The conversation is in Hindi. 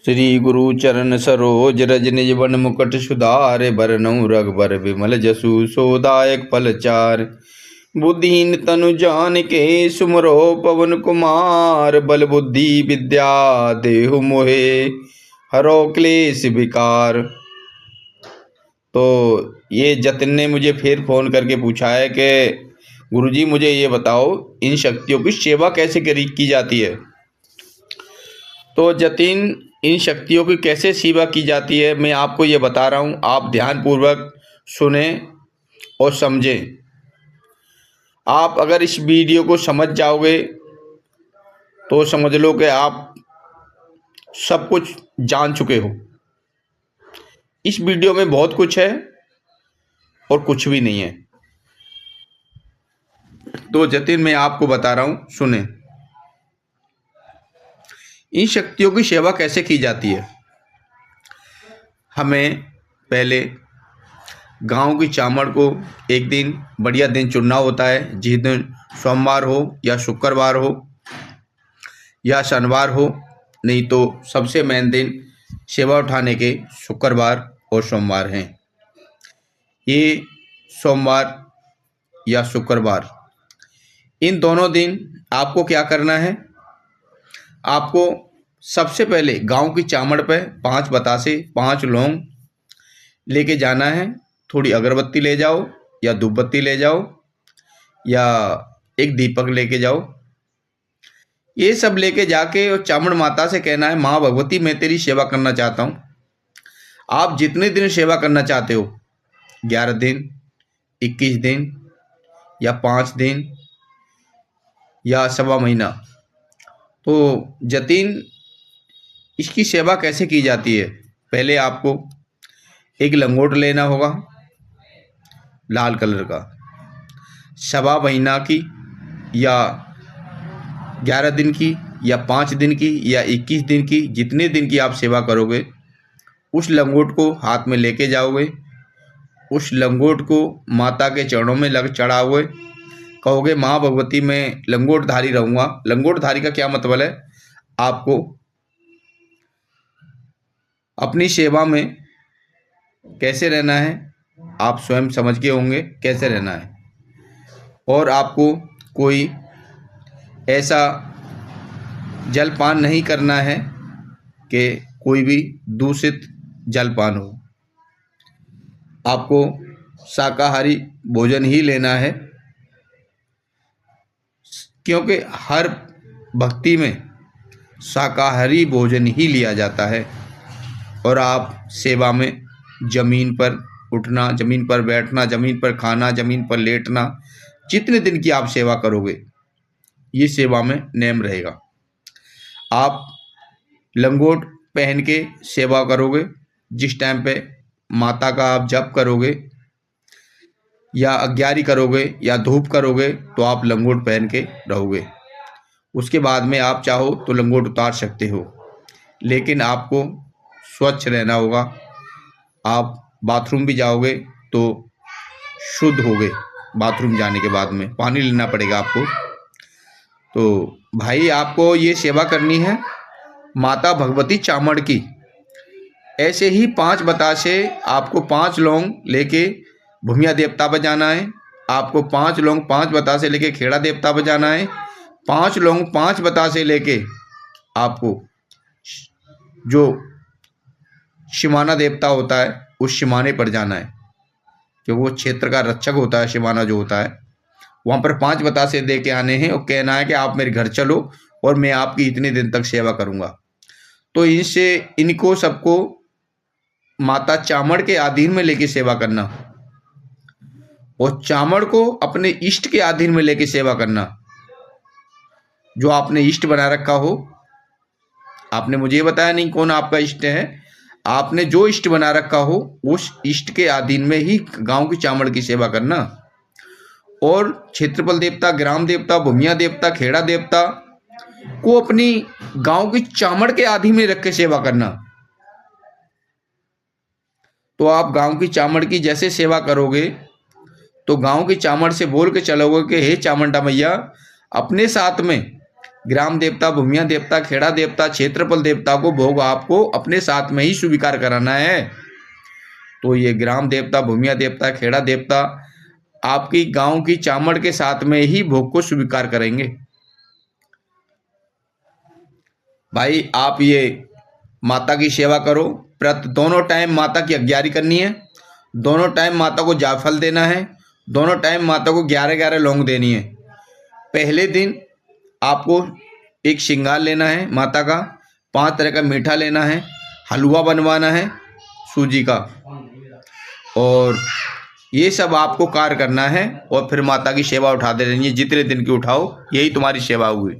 श्री गुरु चरण सरोज रज निज वन मुकुट सुधारे बरनउँ रघुबर विमल जसु सोदायक फल चार। बुद्धिहीन तनु जानिके सुमरो पवन कुमार। बल बुद्धि विद्या देहु मोहे हरो क्लेश विकार। तो ये जतिन ने मुझे फिर फ़ोन करके पूछा है कि गुरुजी मुझे ये बताओ इन शक्तियों की सेवा कैसे की जाती है। तो जतिन, इन शक्तियों की कैसे सेवा की जाती है मैं आपको ये बता रहा हूँ। आप ध्यानपूर्वक सुने और समझें। आप अगर इस वीडियो को समझ जाओगे तो समझ लो कि आप सब कुछ जान चुके हो। इस वीडियो में बहुत कुछ है और कुछ भी नहीं है। तो जतिन मैं आपको बता रहा हूँ, सुने। इन शक्तियों की सेवा कैसे की जाती है। हमें पहले गांव की चामड़ को एक दिन बढ़िया दिन चुनना होता है, जिस दिन सोमवार हो या शुक्रवार हो या शनिवार हो, नहीं तो सबसे मेन दिन सेवा उठाने के शुक्रवार और सोमवार हैं। ये सोमवार या शुक्रवार, इन दोनों दिन आपको क्या करना है। आपको सबसे पहले गांव की चामड़ पे 5 बतासे 5 लौंग लेके जाना है। थोड़ी अगरबत्ती ले जाओ या धूपबत्ती ले जाओ या एक दीपक लेके जाओ। ये सब लेके जाके और चामड़ माता से कहना है, माँ भगवती मैं तेरी सेवा करना चाहता हूँ। आप जितने दिन सेवा करना चाहते हो, 11 दिन, 21 दिन या 5 दिन या सवा महीना। तो जतिन, इसकी सेवा कैसे की जाती है। पहले आपको एक लंगोट लेना होगा लाल कलर का, सवा महीना की या 11 दिन की या 5 दिन की या 21 दिन की, जितने दिन की आप सेवा करोगे उस लंगोट को हाथ में लेके जाओगे। उस लंगोट को माता के चरणों में लग चढ़ाओगे। कहोगे माँ भगवती मैं लंगोटधारी रहूँगा। लंगोटधारी का क्या मतलब है, आपको अपनी सेवा में कैसे रहना है आप स्वयं समझ के होंगे कैसे रहना है। और आपको कोई ऐसा जलपान नहीं करना है कि कोई भी दूषित जलपान हो। आपको शाकाहारी भोजन ही लेना है, क्योंकि हर भक्ति में शाकाहारी भोजन ही लिया जाता है। और आप सेवा में ज़मीन पर उठना, ज़मीन पर बैठना, ज़मीन पर खाना, ज़मीन पर लेटना, जितने दिन की आप सेवा करोगे ये सेवा में नेम रहेगा। आप लंगोट पहन के सेवा करोगे। जिस टाइम पे माता का आप जप करोगे या अग्यारी करोगे या धूप करोगे तो आप लंगोट पहन के रहोगे। उसके बाद में आप चाहो तो लंगोट उतार सकते हो, लेकिन आपको स्वच्छ रहना होगा। आप बाथरूम भी जाओगे तो शुद्ध होगे। बाथरूम जाने के बाद में पानी लेना पड़ेगा आपको। तो भाई आपको ये सेवा करनी है माता भगवती चामड़ की। ऐसे ही 5 बतासे आपको 5 लौंग लेके भूमिया देवता पर जाना है। आपको 5 लौंग 5 बतासे लेके खेड़ा देवता पर जाना है। 5 लौंग 5 बतासे लेके आपको जो शिमाना देवता होता है उस शिमाने पर जाना है, क्योंकि वो क्षेत्र का रक्षक होता है। शिमाना जो होता है वहाँ पर 5 बतासे दे के आने हैं और कहना है कि आप मेरे घर चलो और मैं आपकी इतने दिन तक सेवा करूँगा। तो इनको सबको माता चामड़ के अधीन में लेके सेवा करना और चामड़ को अपने इष्ट के अधीन में लेके सेवा करना। जो आपने इष्ट बना रखा हो, आपने मुझे बताया नहीं कौन आपका इष्ट है। आपने जो इष्ट बना रखा हो उस इष्ट के अधीन में ही गांव की चामड़ की सेवा करना। और क्षेत्रफल देवता, ग्राम देवता, भूमिया देवता, खेड़ा देवता को अपनी गांव की चामड़ के अधीन में रख के सेवा करना। तो आप गांव की चामड़ की जैसे सेवा करोगे तो गांव की चामड़ से बोल के चलोगे कि हे चामुंडा मैया, अपने साथ में ग्राम देवता, भूमिया देवता, खेड़ा देवता, क्षेत्रफल देवता को भोग आपको अपने साथ में ही स्वीकार कराना है। तो ये ग्राम देवता, भूमिया देवता, खेड़ा देवता आपकी गांव की चामड़ के साथ में ही भोग को स्वीकार करेंगे। भाई आप ये माता की सेवा करो, दोनों टाइम माता की अग्यारी करनी है, दोनों टाइम माता को जायफल देना है, दोनों टाइम माता को 11-11 लौंग देनी है। पहले दिन आपको एक श्रृंगार लेना है माता का, 5 तरह का मीठा लेना है, हलवा बनवाना है सूजी का, और ये सब आपको कार्य करना है। और फिर माता की सेवा उठाते रहिए, जितने दिन की उठाओ यही तुम्हारी सेवा हुई।